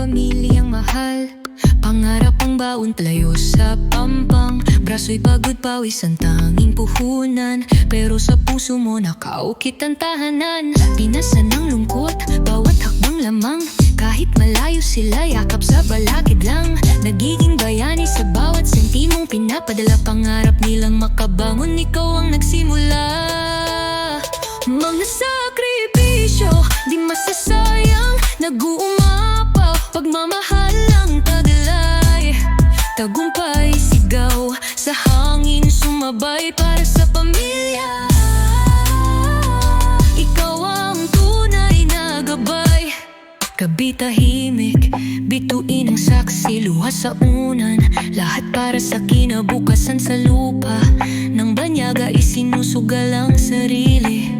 pamilyang mahal. Pangarap ang baon, palayo sa pampang. Braso'y pagod, pawis ang tanging puhunan. Pero sa puso mo nakaukit ang tahanan. Pinasan ng lungkot, bawat hakbang lamang. Kahit malayo sila, yakap sa balakid lang. Nagiging bayani sa bawat sentimong pinapadala. Pangarap nilang makabangon, ikaw ang nagsimula. Mga sakripisyo, di masasayang. Nag-uumapaw, pagmamahal ang taglay. Tagumpay, sigaw, sa hangin sumabay para sa pamilya. Ikaw ang tunay na gabay. Gabi tahimik, bituin ang saksi, luha sa unan. Lahat para sa kinabukasan sa lupa. Nang banyaga isinusugal ang sarili.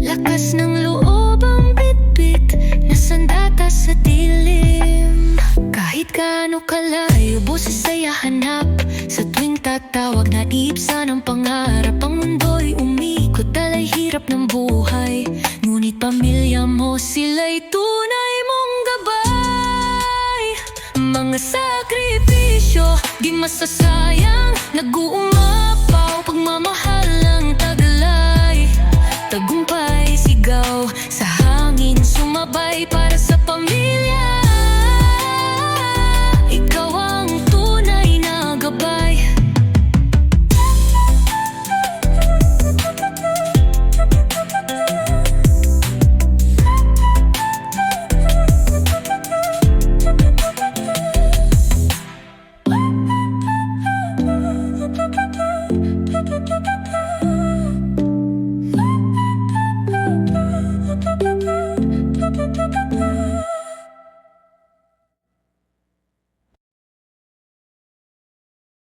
Lakas ng loob ang bitbit, nasandata sa dilim. Kahit gaano kalayo, boses ay hahanap. Sa tuwing tatawag, naibsan ang pangarap. Ang mundo'y umikot, dalay hirap ng buhay. Ngunit pamilya mo, sila'y tunay mong gabay. Mga sakripisyo, di masasayang. Nag-uumapaw, pagmamahal ang taglay. Tagumpay, sigaw, sa hangin sumabay para sa